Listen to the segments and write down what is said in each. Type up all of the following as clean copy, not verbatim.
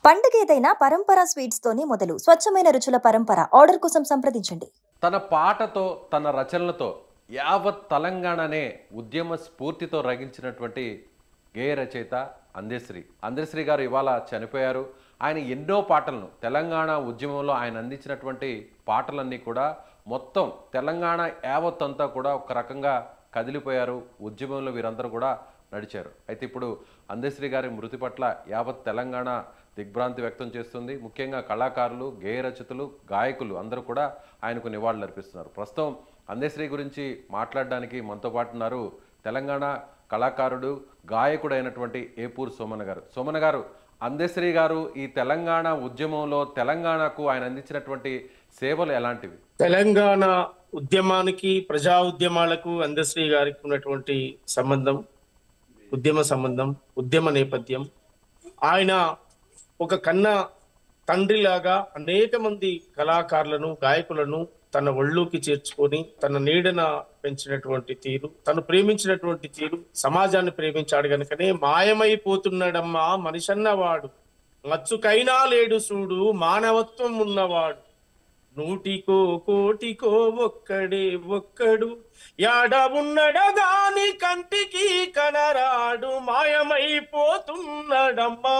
పండుగ ఏదైనా పరంపర స్వీట్స్ తోనే మొదలు. స్వచ్ఛమైన రుచుల పరంపర. ఆర్డర్ కోసం సంప్రదించండి. తన పాటతో తన రచనలతో యావత్ తెలంగాణనే ఉద్యమ స్ఫూర్తితో రగిల్చినటువంటి గేయ రచయిత అందశ్రీ గారు ఇవాళ చనిపోయారు. ఆయన ఎన్నో పాటలను తెలంగాణ ఉద్యమంలో ఆయన అందించినటువంటి పాటలన్నీ కూడా మొత్తం తెలంగాణ యావత్ అంతా కూడా ఒక రకంగా కదిలిపోయారు. ఉద్యమంలో వీరందరూ కూడా నడిచారు. అయితే ఇప్పుడు అందశ్రీ గారి మృతి పట్ల యావత్ తెలంగాణ దిగ్భ్రాంతి వ్యక్తం చేస్తుంది. ముఖ్యంగా కళాకారులు, గేయ రచయితలు, గాయకులు అందరూ కూడా ఆయనకు నివాళులు అర్పిస్తున్నారు. ప్రస్తుతం అందశ్రీ గురించి మాట్లాడడానికి మనతో పాటు ఉన్నారు తెలంగాణ కళాకారుడు, గాయకుడు అయినటువంటి ఏపూరు సోమన్న గారు. సోమన్న గారు, అందశ్రీ గారు ఈ తెలంగాణ ఉద్యమంలో తెలంగాణకు ఆయన అందించినటువంటి సేవలు ఎలాంటివి? తెలంగాణ ఉద్యమానికి, ప్రజా ఉద్యమాలకు అందశ్రీ గారికి ఉన్నటువంటి సంబంధం, ఉద్యమ సంబంధం, ఉద్యమ నేపథ్యం, ఆయన ఒక కన్న తండ్రిలాగా అనేక మంది కళాకారులను, గాయకులను తన ఒళ్ళుకి చేర్చుకొని తన నీడన పెంచినటువంటి తీరు, తను ప్రేమించినటువంటి తీరు, సమాజాన్ని ప్రేమించాడు గనుకనే మాయమైపోతున్నాడమ్మా మనిషన్నవాడు, మచ్చుకైనా లేడు చూడు మానవత్వం ఉన్నవాడు, నూటికో కోటికో ఒక్కడే ఒక్కడు, యాడ ఉన్నడ గాని కంటికి కనరాడు, మాయమైపోతున్నాడమ్మా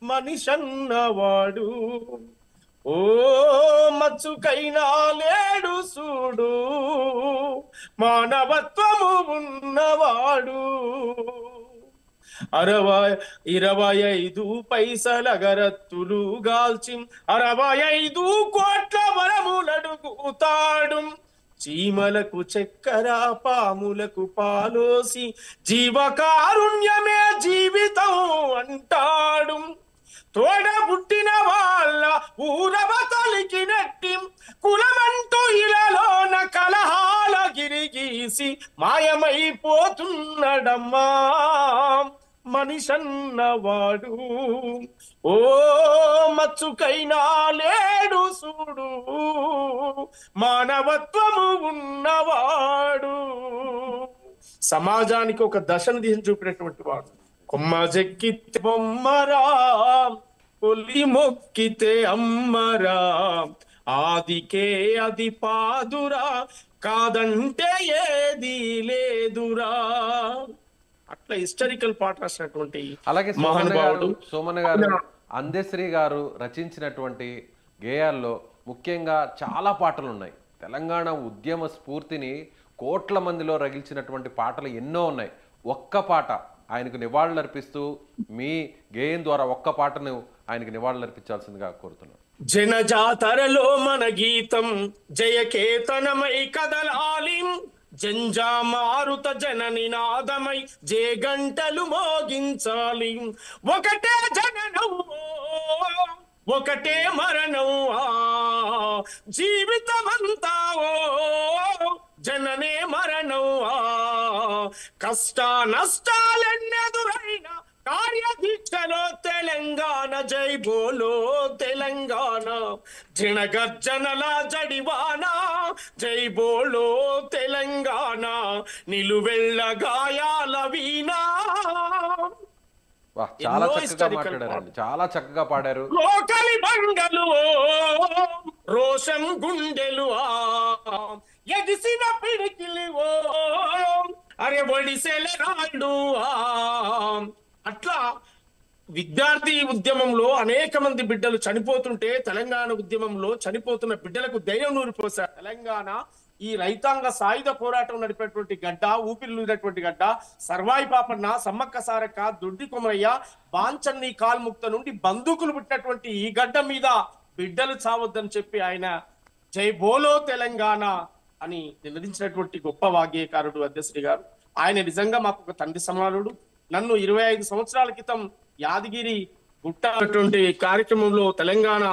మనిషన్నవాడు, ఓ మచ్చుకైనా లేడు చూడు మానవత్వము ఉన్నవాడు. 25 పైసల గరత్తులు గాల్చి 65 కోట్ల వరములడుగుతాడు, చీమలకు చక్కెర పాములకు పాలోసి జీవకారుణ్యమే జీవితం అంటాడు, తోడ పుట్టిన వాళ్ళ ఊరవతలికి నెట్టి కులమంటూ ఇలలోన కలహాల గిరిగీసి మాయమైపోతున్నాడమ్మా మనిషన్నవాడు, ఓ మచ్చుకైనా లేడు చూడు మానవత్వము ఉన్నవాడు. సమాజానికి ఒక దశను దిశ చూపినటువంటి వాడు. కొమ్మ చెక్కితే బొమ్మరా, కొల్లి మొక్కితే అమ్మరా, ఆదికే అది పాదురా, కాదంటే ఏది లేదురా. అట్లా హిస్టారికల్ పాట రాసినటువంటి అలాగే మహానుభావుడు సోమన్న గారు. అందశ్రీ గారు రచించినటువంటి గేయాల్లో ముఖ్యంగా చాలా పాటలు ఉన్నాయి. తెలంగాణ ఉద్యమ స్ఫూర్తిని కోట్ల మందిలో రగిల్చినటువంటి పాటలు ఎన్నో ఉన్నాయి. ఒక్క పాట ఆయనకు నివాళులు అర్పిస్తూ మీ గేయం ద్వారా ఒక్క పాటను ఆయనకు నివాళులు అర్పించాల్సిందిగా కోరుతున్నాను. జనజాతరలో మన గీతం జయకేతనమై కదలాలి, జంజా మారుత జన నినాదమై జే గంటలు మోగించాలి, ఒకటే జననం ఒకటే మరణం జీవితమంతా జననే మరణం, కష్ట నష్టాలెన్నెదురైనా కార్యదీక్షలో తెలంగాణ జై బోలో తెలంగాణ, జనగర్జనల జడివాన జై బోలో తెలంగాణ, నిలువెళ్ళ గాయాల వీణా. చాలా చక్కగా మాట్లాడారండి, చాలా చక్కగా పాడారు. లోకలి బండలు రోషం గుండెలు ఎగిసిన పిడికిలి అరే ఒడిసెల రాళ్ళు. అట్లా విద్యార్థి ఉద్యమంలో అనేక మంది బిడ్డలు చనిపోతుంటే తెలంగాణ ఉద్యమంలో చనిపోతున్న బిడ్డలకు ధైర్యం నూరిపోశారు. తెలంగాణ ఈ రైతాంగ సాయుధ పోరాటం నడిపేటువంటి గడ్డ, ఊపిరినటువంటి గడ్డ, సర్వాయి పాపన్న, సమ్మక్క సారక్క, దొడ్డి కొమరయ్య, బాంచన్ని కాల్ముక్త నుండి బందూకులు పుట్టినటువంటి ఈ గడ్డ మీద బిడ్డలు చావద్దని చెప్పి ఆయన జై బోలో తెలంగాణ అని నినదించినటువంటి గొప్ప వాగ్గేయకారుడు అందశ్రీ గారు. ఆయన నిజంగా మాకు ఒక తండ్రి సమానుడు. నన్ను 25 సంవత్సరాల క్రితం యాదగిరి గుట్ట అటువంటి కార్యక్రమంలో తెలంగాణ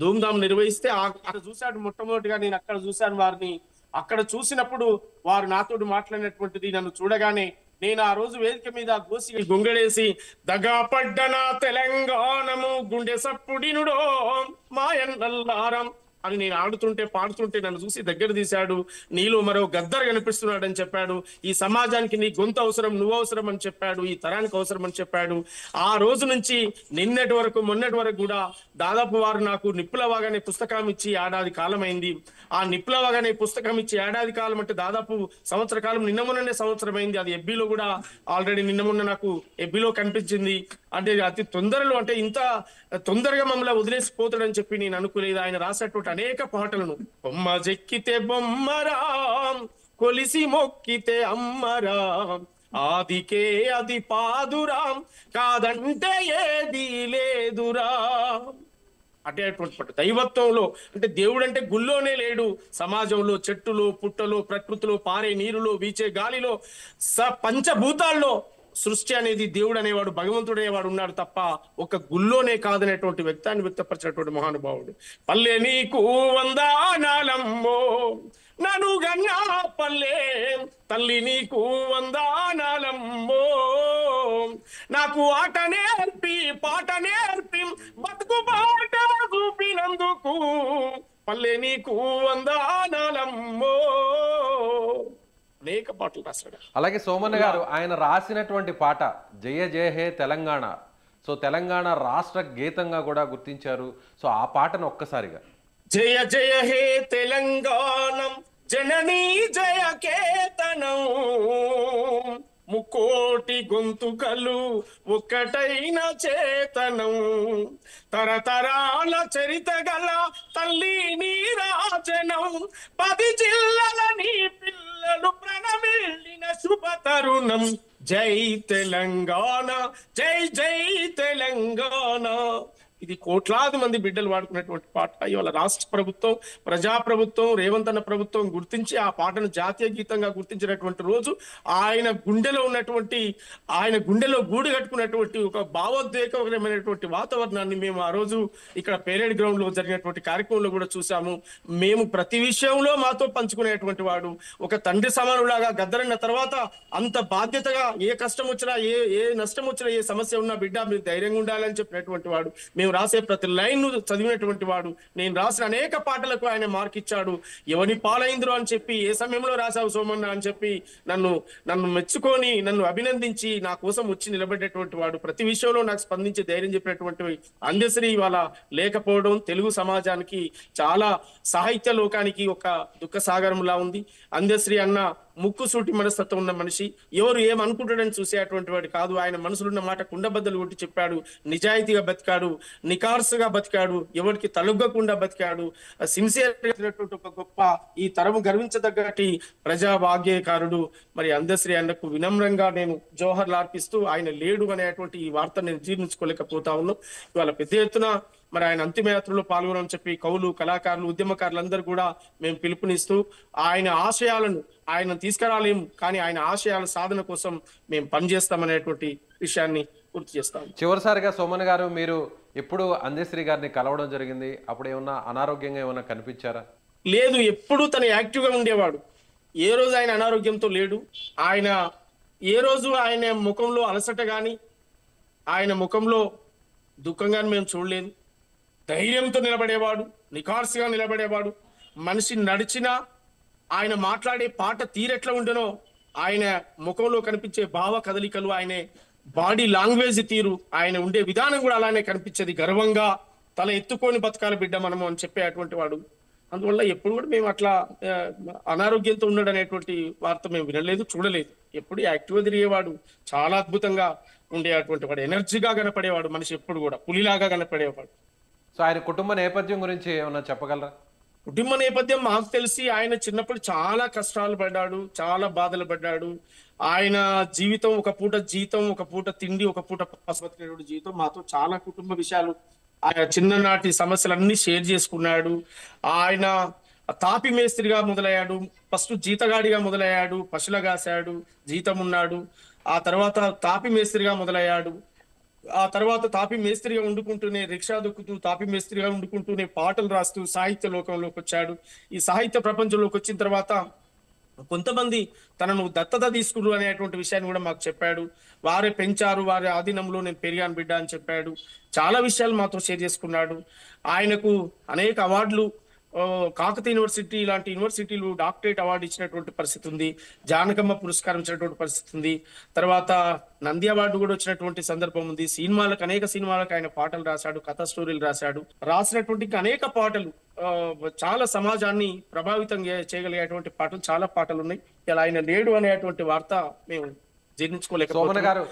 ధూమ్ధాం నిర్వహిస్తే అక్కడ చూశాడు. మొట్టమొదటిగా నేను అక్కడ చూశాను వారిని. అక్కడ చూసినప్పుడు వారు నాతో మాట్లాడినటువంటిది, నన్ను చూడగానే నేను ఆ రోజు వేదిక మీద గోసి గుంగడేసి దగాపడ్డ నా తెలంగాణము గుండె సప్పుడినుడో మాయన్నల్లారం అని నేను ఆడుతుంటే పాడుతుంటే నన్ను చూసి దగ్గర తీశాడు. నీలో మరో గద్దర్ కనిపిస్తున్నాడు అని చెప్పాడు. ఈ సమాజానికి నీ గొంతు అవసరం, నువ్వు అవసరం అని చెప్పాడు. ఈ తరానికి అవసరం అని చెప్పాడు. ఆ రోజు నుంచి నిన్నటి వరకు మొన్నటి వరకు కూడా దాదాపు వారు నాకు నిప్పులవాగానే పుస్తకం ఇచ్చి ఏడాది కాలం అయింది. ఆ నిప్పులవాగానే పుస్తకం ఇచ్చి ఏడాది కాలం అంటే దాదాపు సంవత్సర కాలం, నిన్న మొన్ననే సంవత్సరం అయింది. అది ఎబ్బీలో కూడా ఆల్రెడీ నిన్న మొన్న నాకు ఎబ్బీలో కనిపించింది. అంటే అతి తొందరలో, అంటే ఇంత తొందరగా మమ్మల్ని వదిలేసిపోతాడని చెప్పి నేను అనుకోలేదు. ఆయన రాసేటువంటి అనేక పాటలను, బొమ్మ చెక్కితే బొమ్మరా, కొలిసి మొక్కితే అమ్మరా, ఆదికే అది పాదురా, కాదంటే ఏది లేదురా. అంటే అటువంటి దైవత్వంలో, అంటే దేవుడు అంటే గుళ్ళోనే లేడు, సమాజంలో, చెట్టులో, పుట్టలో, ప్రకృతిలో, పారే నీరులో, వీచే గాలిలో, పంచభూతాల్లో సృష్టి అనేది దేవుడు అనేవాడు, భగవంతుడు అనేవాడు ఉన్నాడు తప్ప ఒక గుళ్ళోనే కాదనేటువంటి వ్యక్తాన్ని వ్యక్తపరిచినటువంటి మహానుభావుడు. పల్లె నీకు వందనాలమ్మో నను గన్నా పల్లె, తల్లి నీకు వందనాలమ్మో, నాకు ఆట నేర్పి పాట నేర్పి బతుకు బాట చూపినందుకు, పల్లె నీకు వందనాలమ్మో. అనేక పాటలు రాశాడు. అలాగే సోమన్న గారు ఆయన రాసినటువంటి పాట జయ జయ హే తెలంగాణ, సో తెలంగాణ రాష్ట్ర గీతంగా కూడా గుర్తించారు. సో ఆ పాటను ఒక్కసారిగా. జయ జయ హే తెలంగాణం జననీ జయ కేతనం, ముకోటి గొంతుకలు ఒక్కటైన చేతనం, తరతరాల చరిత గల తల్లి నీరాజనం, 10 జిల్లల నీ పిల్లలు ప్రణమిల్లిన శుభ తరుణం. జై తెలంగాణ, జై జై తెలంగాణ. ఇది కోట్లాది మంది బిడ్డలు వాడుకునేటువంటి పాట. ఇవాళ రాష్ట్ర ప్రభుత్వం, ప్రజాప్రభుత్వం, రేవంత్ అన్న ప్రభుత్వం గుర్తించి ఆ పాటను జాతీయ గీతంగా గుర్తించినటువంటి రోజు, ఆయన గుండెలో ఉన్నటువంటి, ఆయన గుండెలో గూడు కట్టుకున్నటువంటి ఒక భావోద్వేగమైనటువంటి వాతావరణాన్ని మేము ఆ రోజు ఇక్కడ పేరేడ్ గ్రౌండ్ లో జరిగినటువంటి కార్యక్రమంలో కూడా చూసాము. మేము ప్రతి విషయంలో మాతో పంచుకునేటువంటి వాడు, ఒక తండ్రి సమానులాగా గద్దరన్న తర్వాత అంత బాధ్యతగా ఏ కష్టం వచ్చినా, ఏ నష్టం వచ్చినా, ఏ సమస్య ఉన్నా బిడ్డ మీరు ధైర్యంగా ఉండాలని చెప్పినటువంటి వాడు. మేము రాసే ప్రతి లైన్ చదివినటువంటి వాడు. నేను రాసిన అనేక పాటలకు ఆయన మార్క్ ఇచ్చాడు. ఎవని పాలైంద్రు అని చెప్పి, ఏ సమయంలో రాశావు సోమన్న అని చెప్పి నన్ను మెచ్చుకొని, నన్ను అభినందించి నా కోసం వచ్చి నిలబడేటువంటి వాడు. ప్రతి విషయంలో నాకు స్పందించి ధైర్యం చెప్పినటువంటి అందశ్రీ ఇవాళ లేకపోవడం తెలుగు సమాజానికి, చాలా సాహిత్య లోకానికి ఒక దుఃఖ సాగరంలా ఉంది. అందశ్రీ అన్న ముక్కుసూటి మనస్తత్వం ఉన్న మనిషి, ఎవరు ఏమనుకుంటాడని చూసేటువంటి వాడు కాదు. ఆయన మనసులో ఉన్న మాట కుండబద్దలు కొట్టి చెప్పాడు. నిజాయితీగా బతికాడు, నికార్సుగా బతికాడు, ఎవరికి తలొగ్గకుండా బతికాడు. సిన్సియర్ ఒక గొప్ప, ఈ తరము గర్వించదగ్గటి ప్రజా భాగ్యకారుడు. మరి అందశ్రీ అన్నకు వినమ్రంగా నేను జోహర్లు అర్పిస్తూ, ఆయన లేడు అనేటువంటి ఈ వార్త నేను జీర్ణించుకోలేకపోతా ఉన్నాను. ఇవాళ పెద్ద ఎత్తున మరి ఆయన అంతిమయాత్రలో పాల్గొనని చెప్పి కవులు, కళాకారులు, ఉద్యమకారులందరూ కూడా మేము పిలుపునిస్తూ, ఆయన ఆశయాలను ఆయన తీసుకురాలేము, కానీ ఆయన ఆశయాల సాధన కోసం మేము పనిచేస్తామనేటువంటి విషయాన్ని పూర్తి చేస్తాం. చివరిసారిగా సోమన్ గారు, మీరు ఎప్పుడు అందశ్రీ గారిని కలవడం జరిగింది? అప్పుడు ఏమన్నా అనారోగ్యంగా ఏమన్నా కనిపించారా? లేదు, ఎప్పుడు తను యాక్టివ్ గా ఉండేవాడు. ఏ రోజు ఆయన అనారోగ్యంతో లేడు. ఆయన ఏ రోజు ఆయన ముఖంలో అలసట గాని, ఆయన ముఖంలో దుఃఖంగాని మేము చూడలేదు. ధైర్యంతో నిలబడేవాడు, నిఖార్సుగా నిలబడేవాడు. మనిషి నడిచినా, ఆయన మాట్లాడే పాట తీరెట్లా ఉండనో, ఆయన ముఖంలో కనిపించే భావ కదలికలు, ఆయన బాడీ లాంగ్వేజ్ తీరు, ఆయన ఉండే విధానం కూడా అలానే కనిపించేది. గర్వంగా తల ఎత్తుకొని బతకాలి బిడ్డ మనము అని చెప్పే అటువంటి వాడు. అందువల్ల ఎప్పుడు కూడా మేము అట్లా అనారోగ్యంతో ఉన్నాడు అనేటువంటి వార్త మేము వినలేదు, చూడలేదు. ఎప్పుడు యాక్టివ్గా తిరిగేవాడు, చాలా అద్భుతంగా ఉండేటువంటి వాడు, ఎనర్జీగా కనపడేవాడు మనిషి, ఎప్పుడు కూడా పులిలాగా కనపడేవాడు. సో ఆయన కుటుంబ నేపథ్యం గురించి ఏమన్నా చెప్పగలరా? కుటుంబ నేపథ్యం మాకు తెలిసి, ఆయన చిన్నప్పుడు చాలా కష్టాలు పడ్డాడు, చాలా బాధలు పడ్డాడు. ఆయన జీవితం ఒక పూట జీతం, ఒక పూట తిండి, ఒక పూట పశుపతికేటువంటి జీవితం. మాతో చాలా కుటుంబ విషయాలు, ఆయన చిన్ననాటి సమస్యలన్నీ షేర్ చేసుకున్నాడు. ఆయన తాపి మేస్త్రిగా మొదలయ్యాడు, ఫస్ట్ జీతగాడిగా మొదలయ్యాడు, పశువుల కాశాడు, జీతం ఉన్నాడు. ఆ తర్వాత తాపి మేస్త్రిగా మొదలయ్యాడు. ఆ తర్వాత తాపి మేస్త్రిగా వండుకుంటూనే, రిక్షా దొక్కుతూ తాపి మేస్త్రిగా వండుకుంటూనే పాటలు రాస్తూ సాహిత్య లోకంలోకి వచ్చాడు. ఈ సాహిత్య ప్రపంచంలోకి వచ్చిన తర్వాత కొంతమంది తనను దత్తత తీసుకురు అనేటువంటి విషయాన్ని కూడా మాకు చెప్పాడు. వారే పెంచారు, వారి ఆధీనంలో నేను పెరిగాను బిడ్డ అని చెప్పాడు. చాలా విషయాలు మాతో షేర్ చేసుకున్నాడు. ఆయనకు అనేక అవార్డులు కాకతీయ యూనివర్సిటీ లాంటి యూనివర్సిటీలు డాక్టరేట్ అవార్డు ఇచ్చినటువంటి పరిస్థితి ఉంది. జానకమ్మ పురస్కారం ఇచ్చినటువంటి పరిస్థితి ఉంది. తర్వాత నంది అవార్డు కూడా వచ్చినటువంటి సందర్భం ఉంది. సినిమాలకు, అనేక సినిమాలకు ఆయన పాటలు రాశాడు, కథ స్టోరీలు రాశాడు. రాసినటువంటి ఇంకా అనేక పాటలు, చాలా సమాజాన్ని ప్రభావితం చేయగలిగేటువంటి పాటలు, చాలా పాటలు ఉన్నాయి. ఇలా ఆయన లేడు అనేటువంటి వార్త మేము సోమన్ గారు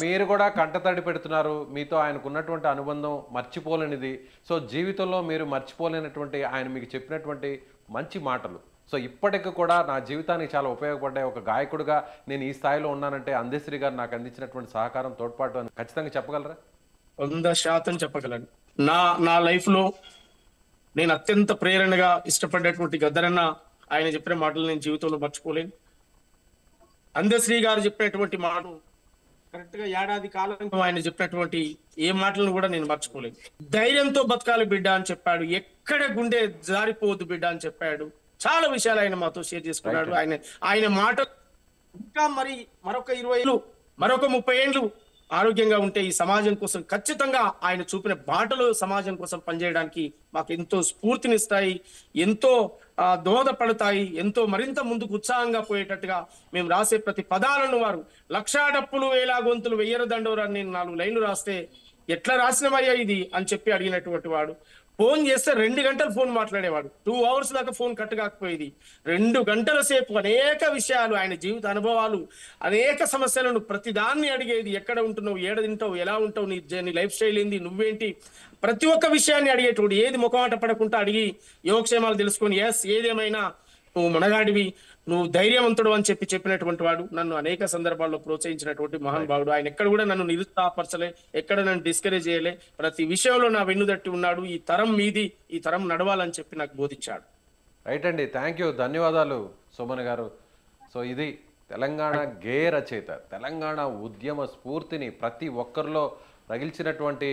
మీరు కూడా కంటతడి పెడుతున్నారు. మీతో ఆయనకు ఉన్నటువంటి అనుబంధం మర్చిపోలేనిది. సో జీవితంలో మీరు మర్చిపోలేనటువంటి ఆయన మీకు చెప్పినటువంటి మంచి మాటలు, సో ఇప్పటికి కూడా నా జీవితానికి చాలా ఉపయోగపడ్డాయి. ఒక గాయకుడిగా నేను ఈ స్థాయిలో ఉన్నానంటే అందశ్రీ గారు నాకు అందించినటువంటి సహకారం, తోడ్పాటు అని ఖచ్చితంగా చెప్పగలరా? 100% చెప్పగలను. నా లైఫ్ లో నేను అత్యంత ప్రేరణగా ఇష్టపడేటువంటి గద్దరన్న ఆయన చెప్పిన మాటలు నేను జీవితంలో మర్చిపోలేను. అందశ్రీ గారు చెప్పినటువంటి మాటలు కరెక్ట్ గా ఏడాది కాలం ఆయన చెప్పినటువంటి ఏ మాటలను కూడా నేను మర్చిపోలేదు. ధైర్యంతో బతకాలి బిడ్డ అని చెప్పాడు. ఎక్కడ గుండె జారిపోవద్దు బిడ్డ అని చెప్పాడు. చాలా విషయాలు ఆయన మాతో షేర్ చేసుకున్నాడు. ఆయన మాట ఇంకా మరొక 20 ఏళ్ళు, మరొక 30 ఏళ్ళు ఆరోగ్యంగా ఉంటే ఈ సమాజం కోసం ఖచ్చితంగా ఆయన చూపిన బాటలు సమాజం కోసం పనిచేయడానికి మాకు ఎంతో స్ఫూర్తినిస్తాయి, ఎంతో దోహదపడతాయి, ఎంతో మరింత ముందుకు ఉత్సాహంగా పోయేటట్టుగా మేము రాసే ప్రతి పదాలను వారు లక్షా డప్పులు వేలా గొంతులు వెయ్యర దండోరాన్ని నేను 4 లైన్లు రాస్తే ఎట్లా రాసినవయ్యా ఇది అని చెప్పి అడిగినటువంటి వాడు. ఫోన్ చేస్తే 2 గంటలు ఫోన్ మాట్లాడేవాడు. 2 అవర్స్ దాకా ఫోన్ కట్ కాకపోయేది. 2 గంటల సేపు అనేక విషయాలు, ఆయన జీవిత అనుభవాలు, అనేక సమస్యలను ప్రతిదాన్ని అడిగేది. ఎక్కడ ఉంటున్నావు, ఏడ తింటావు, ఎలా ఉంటావు, నీ లైఫ్ స్టైల్ ఏంది, నువ్వేంటి, ప్రతి ఒక్క విషయాన్ని అడిగేటోడు. ఏది ముఖమాట పడకుండా అడిగి యోగక్షేమాలు తెలుసుకొని ఏదేమైనా నువ్వు మనగాడివి, నువ్వు ధైర్యవంతుడు అని చెప్పినటువంటి వాడు. నన్ను అనేక సందర్భాల్లో ప్రోత్సహించినటువంటి మహానుభావుడు. ఆయన ఎక్కడ కూడా నన్ను నిరుత్సాహపరచలే, ఎక్కడ నన్ను డిస్కరేజ్ చేయలే. ప్రతి విషయంలో నా వెన్నుదట్టి ఉన్నాడు. ఈ తరం మీది, ఈ తరం నడవాలని చెప్పి నాకు బోధించాడు. రైట్ అండి, థ్యాంక్ యూ, ధన్యవాదాలు సోమన్ గారు. సో ఇది తెలంగాణ గేయ రచయిత, తెలంగాణ ఉద్యమ స్ఫూర్తిని ప్రతి ఒక్కరిలో రగిల్చినటువంటి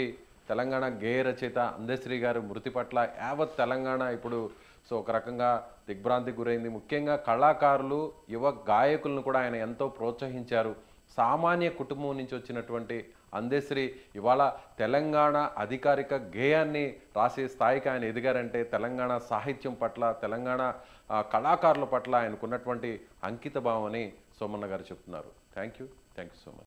తెలంగాణ గేయ రచయిత అందశ్రీ గారు మృతి పట్ల యావత్ తెలంగాణ ఇప్పుడు సో ఒక రకంగా దిగ్భ్రాంతికి గురైంది. ముఖ్యంగా కళాకారులు, యువ గాయకులను కూడా ఆయన ఎంతో ప్రోత్సహించారు. సామాన్య కుటుంబం నుంచి వచ్చినటువంటి అందశ్రీ ఇవాళ తెలంగాణ అధికారిక గేయాన్ని రాసే స్థాయికి ఆయన ఎదిగారంటే తెలంగాణ సాహిత్యం పట్ల, తెలంగాణ కళాకారుల పట్ల ఆయనకున్నటువంటి అంకిత భావం అని సోమన్న గారు చెప్తున్నారు. Thank you so much.